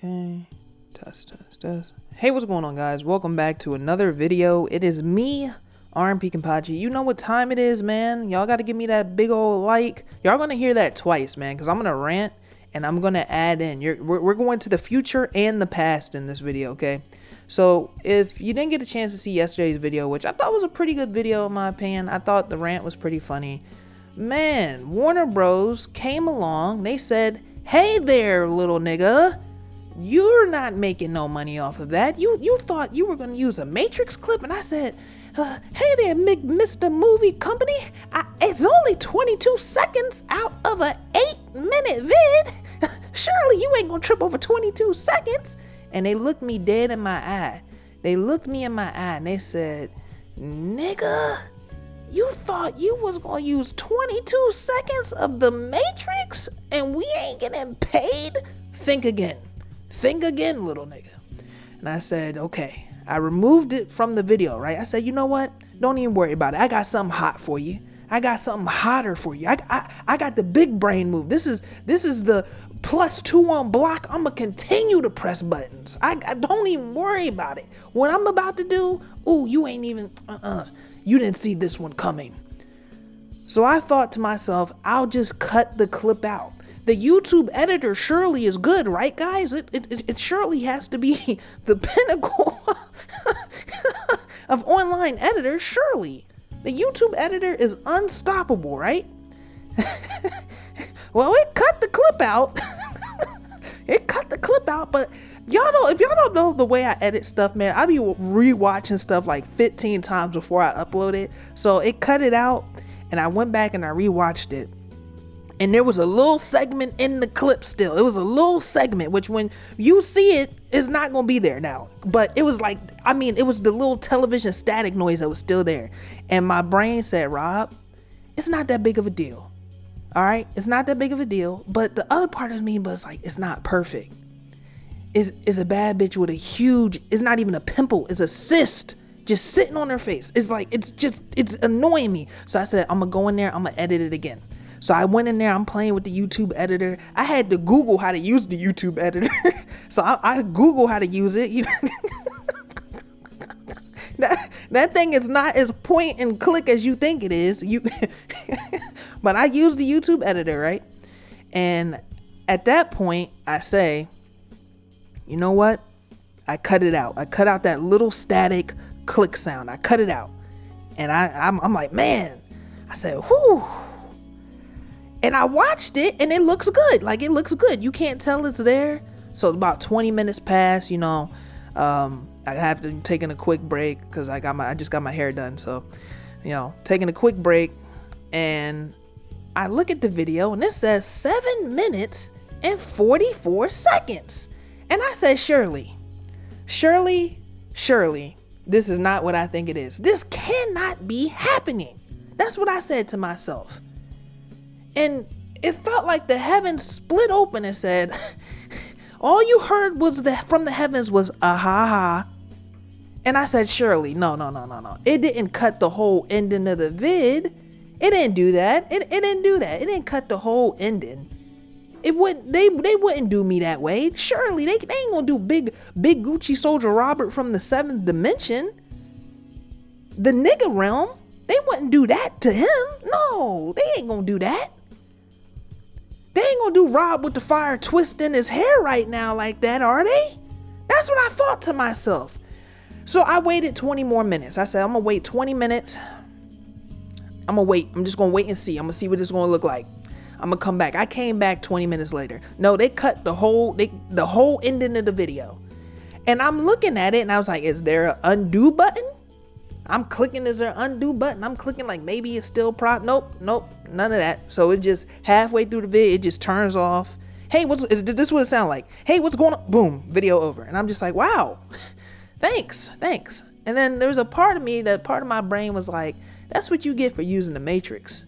Okay, test. Hey, what's going on, guys? Welcome back to another video. It is me, RMPKenpachi. You know what time it is, man. Y'all got to give me that big old like. Y'all gonna hear that twice, man, because I'm gonna rant and I'm gonna add in. We're going to the future and the past in this video, okay? So if you didn't get a chance to see yesterday's video, which I thought was a pretty good video in my opinion, I thought the rant was pretty funny. Man, Warner Bros came along. They said, "Hey there, little nigga. You're not making no money off of that. You thought you were going to use a Matrix clip?" And I said, "Hey there, Mr. Movie Company. It's only 22 seconds out of an 8-minute vid. Surely you ain't going to trip over 22 seconds. And they looked me dead in my eye. They looked me in my eye and they said, "Nigga, you thought you was going to use 22 seconds of the Matrix and we ain't getting paid? Think again. Think again, little nigga." And I said, okay. I removed it from the video, right? I said, you know what? Don't even worry about it. I got something hot for you. I got something hotter for you. I got the big brain move. This is the +2 on block. I'm going to continue to press buttons. I don't even worry about it. What I'm about to do, ooh, you ain't even, you didn't see this one coming. So I thought to myself, I'll just cut the clip out. The YouTube editor surely is good, right, guys? It surely has to be the pinnacle of online editors, surely. The YouTube editor is unstoppable, right? Well, it cut the clip out. It cut the clip out, but if y'all don't know the way I edit stuff, man, I be rewatching stuff like 15 times before I upload it. So it cut it out, and I went back and I rewatched it. And there was a little segment in the clip still. It was a little segment, which when you see it, is not going to be there now. But it was like, I mean, it was the little television static noise that was still there. And my brain said, Rob, it's not that big of a deal. All right? It's not that big of a deal. But the other part of me was like, it's not perfect. Is a bad bitch with a huge, it's not even a pimple. It's a cyst just sitting on her face. It's like, it's annoying me. So I said, I'm going to go in there. I'm going to edit it again. So I went in there, I'm playing with the YouTube editor. I had to Google how to use the YouTube editor. So I Google how to use it. You know? that thing is not as point and click as you think it is. But I use the YouTube editor, right? And at that point, I say, you know what? I cut it out. I cut out that little static click sound. I cut it out. And I'm like, man, I said, whew. And I watched it and it looks good. Like, it looks good. You can't tell it's there. So about 20 minutes pass, you know, I have to taking a quick break because I just got my hair done. So, you know, taking a quick break, and I look at the video and it says 7 minutes and 44 seconds. And I said, surely, this is not what I think it is. This cannot be happening. That's what I said to myself. And it felt like the heavens split open and said, all you heard was from the heavens was a ha ha. And I said, surely, no. It didn't cut the whole ending of the vid. It didn't do that. It didn't do that. It didn't cut the whole ending. It wouldn't. They wouldn't do me that way. Surely they ain't gonna do big Gucci Soldier Robert from the 7th dimension. The nigga realm. They wouldn't do that to him. No, they ain't gonna do that. They ain't gonna do Rob with the fire twisting his hair right now like that, are they? That's what I thought to myself. So I waited 20 more minutes. I said, I'm gonna wait 20 minutes. I'm gonna wait. I'm just gonna wait and see. I'm gonna see what it's gonna look like. I'm gonna come back. I came back 20 minutes later. No, they cut the whole ending of the video. And I'm looking at it and I was like, is there an undo button? I'm clicking, is there an undo button? I'm clicking like maybe it's still Nope, none of that. So it just halfway through the video, it just turns off. Hey, is this what it sound like? Hey, what's going on? Boom, video over. And I'm just like, wow, thanks. And then there's a part of me, that part of my brain was like, that's what you get for using the Matrix.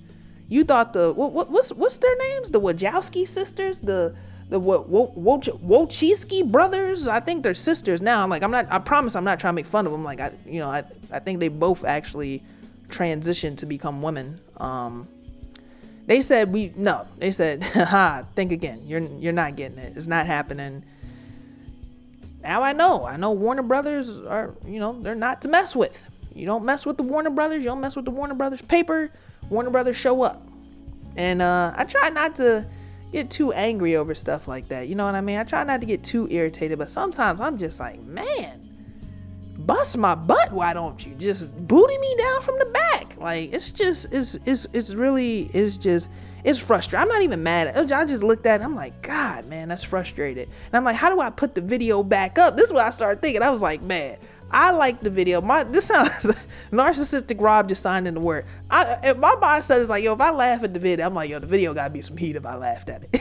You thought what's their names? The Wajowski Sisters, the Wachowski brothers. I think they're sisters now. I promise I'm not trying to make fun of them. Like, I think they both actually transitioned to become women. They said, haha, think again. You're not getting it. It's not happening. now I know Warner Brothers are, you know, they're not to mess with. You don't mess with the Warner Brothers. You don't mess with the Warner Brothers paper. Warner Brothers show up. And I try not to get too angry over stuff like that. You know what I mean? I try not to get too irritated, but sometimes I'm just like, man, bust my butt. Why don't you just booty me down from the back? Like, it's just, it's frustrating. I'm not even mad at it. I just looked at it. I'm like, God, man, that's frustrated. And I'm like, how do I put the video back up? This is what I started thinking. I was like, man, I like the video. This sounds narcissistic. Rob just signed in the word. My mind says, like, yo, if I laugh at the video, I'm like, yo, the video gotta be some heat if I laughed at it.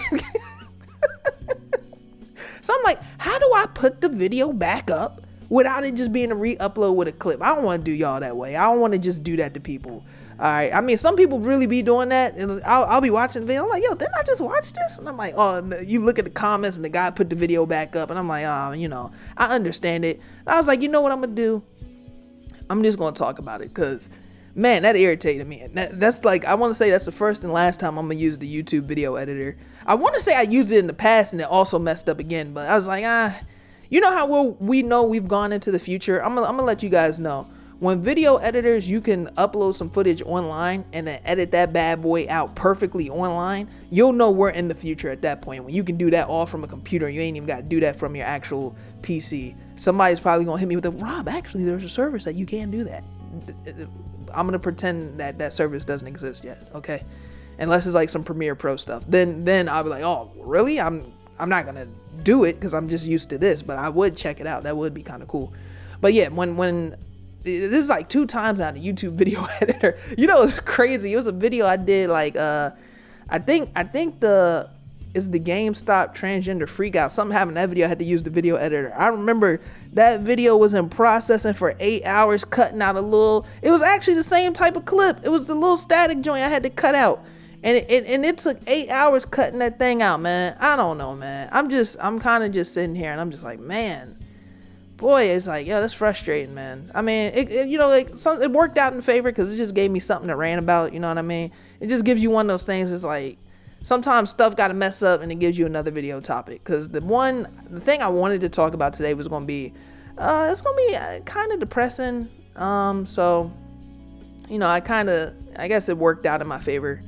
So I'm like, how do I put the video back up without it just being a re-upload with a clip? I don't want to do y'all that way. I don't want to just do that to people. All right. I mean, some people really be doing that. And I'll be watching the video. I'm like, yo, didn't I just watch this? And I'm like, oh, you look at the comments and the guy put the video back up. And I'm like, oh, you know, I understand it. I was like, you know what I'm going to do? I'm just going to talk about it because, man, that irritated me. That's like, I want to say that's the first and last time I'm going to use the YouTube video editor. I want to say I used it in the past and it also messed up again. But I was like, you know how we know we've gone into the future? I'm gonna let you guys know. When video editors, you can upload some footage online and then edit that bad boy out perfectly online, you'll know we're in the future at that point. When you can do that all from a computer, you ain't even got to do that from your actual PC. Somebody's probably going to hit me with a, Rob, actually, there's a service that you can do that. I'm going to pretend that that service doesn't exist yet, okay? Unless it's like some Premiere Pro stuff. Then I'll be like, oh, really? I'm not going to do it because I'm just used to this, but I would check it out. That would be kind of cool. But yeah, when this is like 2 times now, the YouTube video editor. You know, it's crazy. It was a video I did like, I think the GameStop transgender freak out. Something happened in that video. I had to use the video editor. I remember that video was in processing for 8 hours, cutting out a little. It was actually the same type of clip. It was the little static joint I had to cut out. And it took 8 hours cutting that thing out, man. I don't know, man. I'm kind of just sitting here and I'm just like, man. Boy, it's like, yo, that's frustrating, man. I mean, you know, like it worked out in favor because it just gave me something to rant about. You know what I mean? It just gives you one of those things. It's like sometimes stuff got to mess up and it gives you another video topic. Because the thing I wanted to talk about today was going to be, it's going to be kind of depressing. So, you know, I guess it worked out in my favor.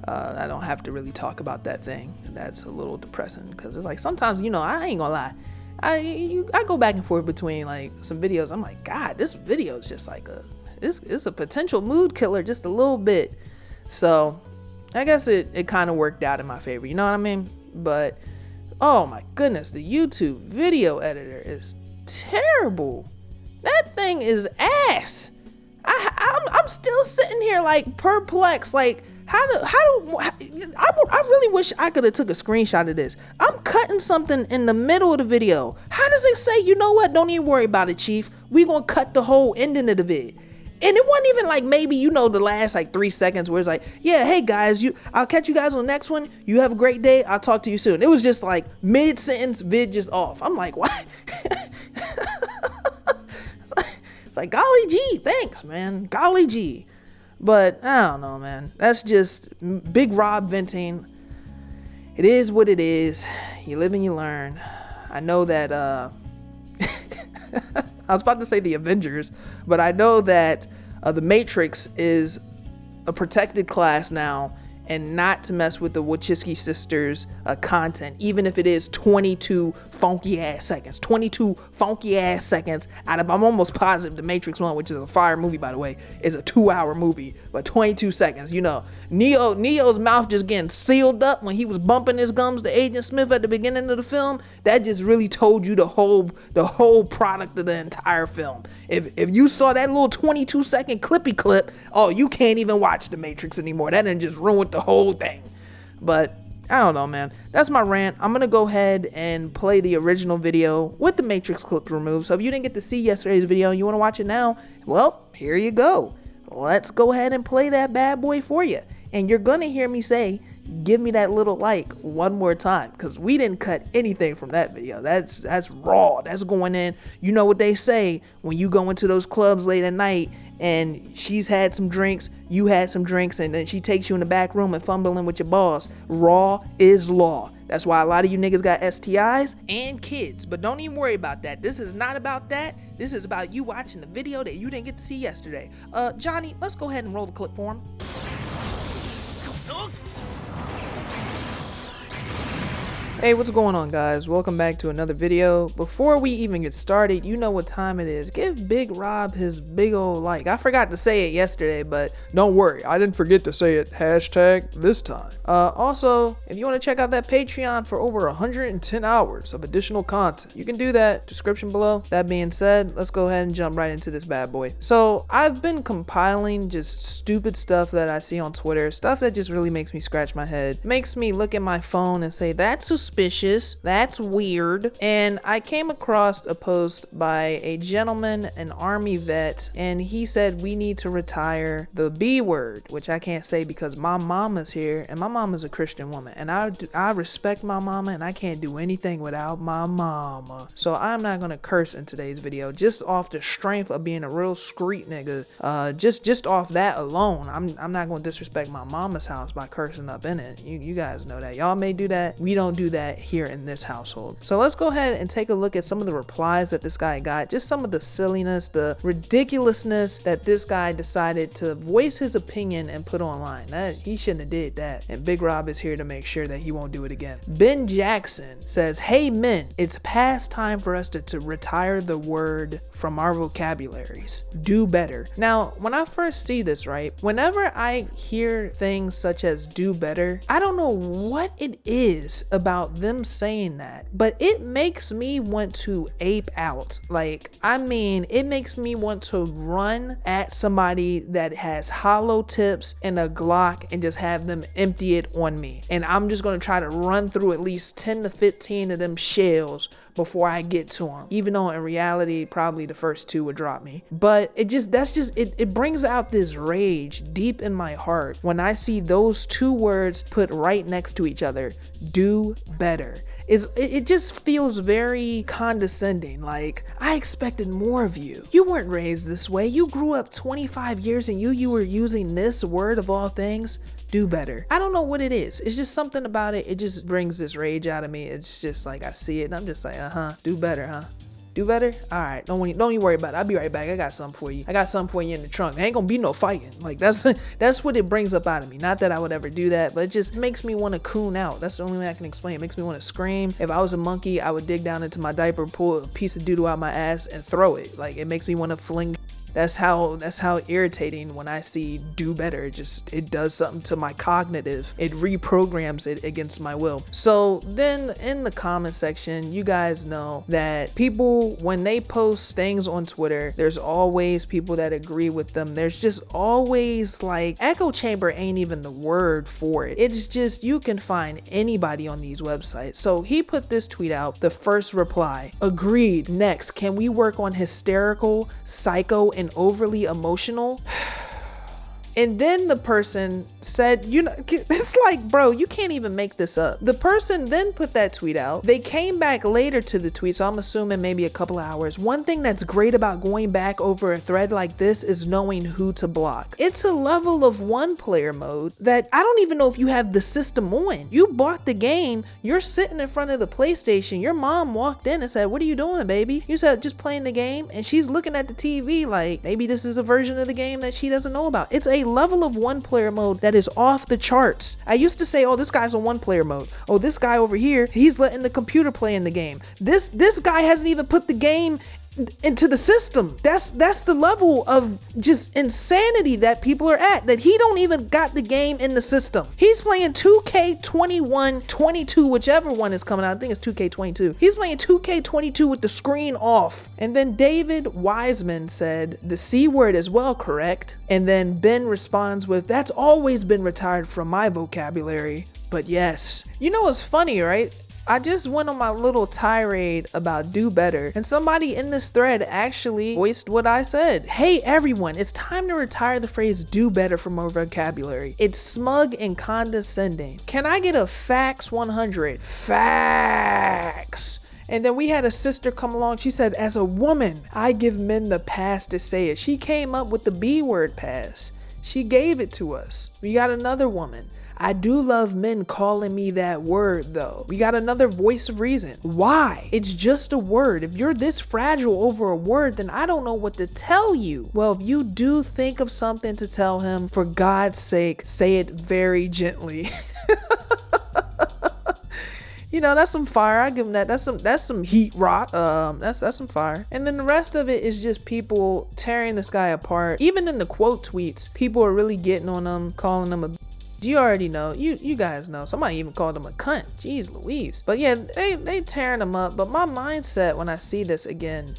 I don't have to really talk about that thing. That's a little depressing because it's like sometimes, you know, I ain't gonna lie. I go back and forth between like some videos. I'm like, God, this video is just like it's a potential mood killer just a little bit. So I guess it kind of worked out in my favor. You know what I mean? But oh my goodness, the YouTube video editor is terrible. That thing is ass. I'm still sitting here like perplexed. Like I really wish I could have took a screenshot of this. I'm cutting something in the middle of the video. How does it say, you know what? Don't even worry about it, Chief. We gonna cut the whole ending of the vid. And it wasn't even like maybe, you know, the last like 3 seconds where it's like, yeah, hey guys, I'll catch you guys on the next one. You have a great day. I'll talk to you soon. It was just like mid-sentence vid just off. I'm like, what? It's like, golly gee, thanks, man. Golly gee. But I don't know, man. That's just Big Rob venting. It is what it is. You live and you learn. I know that I was about to say the Avengers, but I know that the Matrix is a protected class now, and not to mess with the Wajowski Sisters content, even if it is 22 funky ass seconds. 22 funky ass seconds out of, I'm almost positive the Matrix 1, which is a fire movie, by the way, is a 2-hour movie, but 22 seconds, you know. Neo's mouth just getting sealed up when he was bumping his gums to Agent Smith at the beginning of the film. That just really told you the whole product of the entire film. If you saw that little 22-second clippy clip, oh, you can't even watch The Matrix anymore. That done just ruined the whole thing. But I don't know, man. That's my rant. I'm gonna go ahead and play the original video with the Matrix clip removed. So if you didn't get to see yesterday's video and you want to watch it now, well, here you go. Let's go ahead and play that bad boy for you. And you're gonna hear me say, give me that little like one more time, because we didn't cut anything from that video. That's raw. That's going in. You know what they say when you go into those clubs late at night and she's had some drinks, you had some drinks, and then she takes you in the back room and fumbling with your boss. Raw is law. That's why a lot of you niggas got STIs and kids. But don't even worry about that. This is not about that. This is about you watching the video that you didn't get to see yesterday. Johnny, let's go ahead and roll the clip for him. Hey, what's going on, guys? Welcome back to another video. Before we even get started, you know what time it is. Give Big Rob his big old like. I forgot to say it yesterday, but don't worry, I didn't forget to say it hashtag this time. Also, if you want to check out that Patreon for over 110 hours of additional content, you can do that. Description below. That being said, let's go ahead and jump right into this bad boy. So I've been compiling just stupid stuff that I see on Twitter, stuff that just really makes me scratch my head, makes me look at my phone and say, that's suspicious, that's weird. And I came across a post by a gentleman, an army vet, and he said we need to retire the B word, which I can't say because my mama's here, and my mama's a Christian woman, and I respect my mama, and I can't do anything without my mama. So I'm not gonna curse in today's video, just off the strength of being a real street nigga. Just off that alone, I'm not gonna disrespect my mama's house by cursing up in it. You guys know that. Y'all may do that. We don't do that here in this household. So let's go ahead and take a look at some of the replies that this guy got, just some of the silliness, the ridiculousness that this guy decided to voice his opinion and put online. He shouldn't have did that, and Big Rob is here to make sure that he won't do it again. Ben Jackson says, hey men, it's past time for us to retire the word from our vocabularies. Do better. Now, when I first see this, right, whenever I hear things such as do better, I don't know what it is about them saying that, but it makes me want to ape out. Like, I mean, it makes me want to run at somebody that has hollow tips and a Glock and just have them empty it on me. And I'm just going to try to run through at least 10 to 15 of them shells before I get to them, even though in reality probably the first two would drop me. But it brings out this rage deep in my heart when I see those two words put right next to each other. Do better. It just feels very condescending. Like, I expected more of you. You weren't raised this way. You grew up 25 years and you were using this word of all things. Do better. I don't know what it is. It's just something about it. It just brings this rage out of me. It's just like I see it and I'm just like, do better, huh? Do better? All right, don't even worry about it. I'll be right back. I got something for you. I got something for you in the trunk. There ain't gonna be no fighting. Like, that's what it brings up out of me. Not that I would ever do that, but it just makes me want to coon out. That's the only way I can explain. It makes me want to scream. If I was a monkey, I would dig down into my diaper, pull a piece of doo-doo out my ass and throw it. Like, it makes me want to fling. That's how irritating when I see do better. It does something to my cognitive. It reprograms it against my will. So then in the comment section, you guys know that people, when they post things on Twitter, there's always people that agree with them. There's just always, like, echo chamber ain't even the word for it. It's just, you can find anybody on these websites. So he put this tweet out, the first reply, agreed, next, can we work on hysterical, psycho, and overly emotional? And then the person said, you know, it's like, bro, you can't even make this up. The person then put that tweet out. They came back later to the tweet, so I'm assuming maybe a couple of hours. One thing that's great about going back over a thread like this is knowing who to block. It's a level of one player mode that I don't even know if you have the system on. You bought the game, you're sitting in front of the PlayStation, your mom walked in and said, what are you doing, baby? You said, just playing the game, and she's looking at the TV like, maybe this is a version of the game that she doesn't know about. It's a level of one player mode that is off the charts. I used to say, oh, this guy's on one player mode. Oh, this guy over here, he's letting the computer play in the game. This guy hasn't even put the game into the system. That's the level of just insanity that people are at, that he don't even got the game in the system. He's playing 2K21, 22, whichever one is coming out. I think it's 2K22. He's playing 2K22 with the screen off. And then David Wiseman said the C word as well, correct? And then Ben responds with, that's always been retired from my vocabulary, but yes. You know what's funny, right? I just went on my little tirade about do better, and somebody in this thread actually voiced what I said. Hey everyone, it's time to retire the phrase do better from our vocabulary. It's smug and condescending. Can I get a facts 100? Facts. And then we had a sister come along. She said, as a woman, I give men the pass to say it. She came up with the B word pass. She gave it to us. We got another woman. I do love men calling me that word though. We got another voice of reason. Why? It's just a word. If you're this fragile over a word, then I don't know what to tell you. Well, if you do think of something to tell him, for God's sake, say it very gently. You know, that's some fire. I give him that. That's some heat rock. That's some fire. And then the rest of it is just people tearing this guy apart. Even in the quote tweets, people are really getting on him, calling him a. You already know. You guys know. Somebody even called him a cunt. Jeez Louise. But yeah, they tearing him up. But my mindset when I see this again,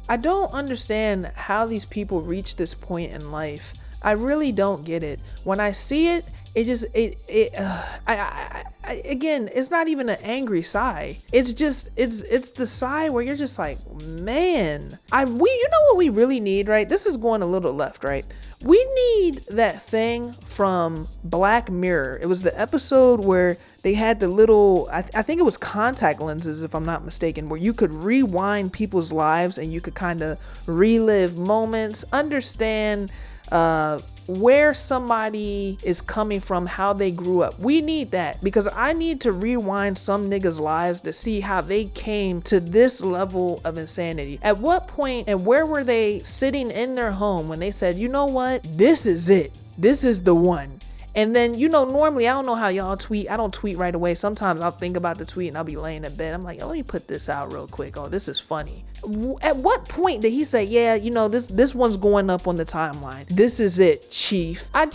I don't understand how these people reach this point in life. I really don't get it. When I see it, again, it's not even an angry sigh. It's just, it's the sigh where you're just like, man, you know what we really need, right? This is going a little left, right? We need that thing from Black Mirror. It was the episode where they had the little, I think it was contact lenses, if I'm not mistaken, where you could rewind people's lives and you could kind of relive moments, understand, where somebody is coming from, how they grew up. We need that, because I need to rewind some niggas' lives to see how they came to this level of insanity. At what point and where were they sitting in their home when they said, you know what, this is it, this is the one. And then, you know, normally, I don't know how y'all tweet. I don't tweet right away. Sometimes I'll think about the tweet and I'll be laying in bed. I'm like, yo, let me put this out real quick. Oh, this is funny. At what point did he say, yeah, you know, this one's going up on the timeline. This is it, chief. I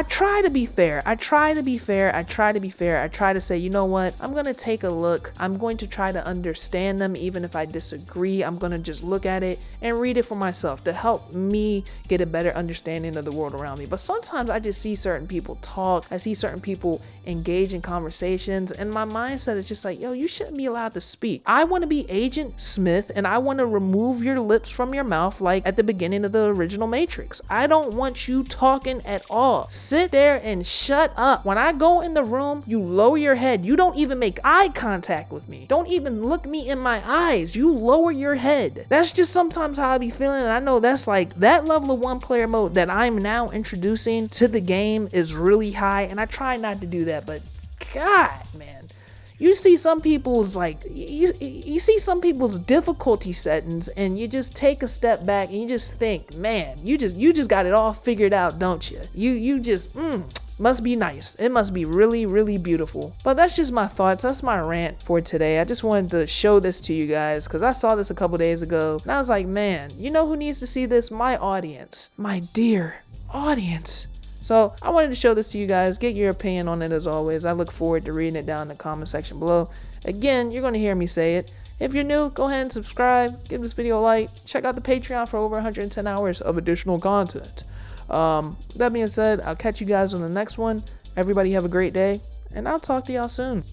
try to be fair. I try to say, you know what? I'm going to take a look. I'm going to try to understand them. Even if I disagree, I'm going to just look at it and read it for myself to help me get a better understanding of the world around me. But sometimes I just see certain people talk. I see certain people engage in conversations, and my mindset is just like, yo, you shouldn't be allowed to speak. I want to be Agent Smith, and I want to remove your lips from your mouth like at the beginning of the original Matrix. I don't want you talking at all. Sit there and shut up. When I go in the room, you lower your head. You don't even make eye contact with me. Don't even look me in my eyes. You lower your head. That's just sometimes how I be feeling, and I know that's like that level of one player mode that I'm now introducing to the game is really high, and I try not to do that, but God, man, you see some people's you see some people's difficulty settings, and you just take a step back and you just think, man, you just got it all figured out, don't you? You just must be nice. It must be really, really beautiful. But that's just my thoughts. That's my rant for today. I just wanted to show this to you guys because I saw this a couple days ago and I was like, man, you know who needs to see this? My audience, my dear audience. So I wanted to show this to you guys, get your opinion on it as always. I look forward to reading it down in the comment section below. Again, you're going to hear me say it. If you're new, go ahead and subscribe, give this video a like, check out the Patreon for over 110 hours of additional content. That being said, I'll catch you guys on the next one. Everybody have a great day, and I'll talk to y'all soon.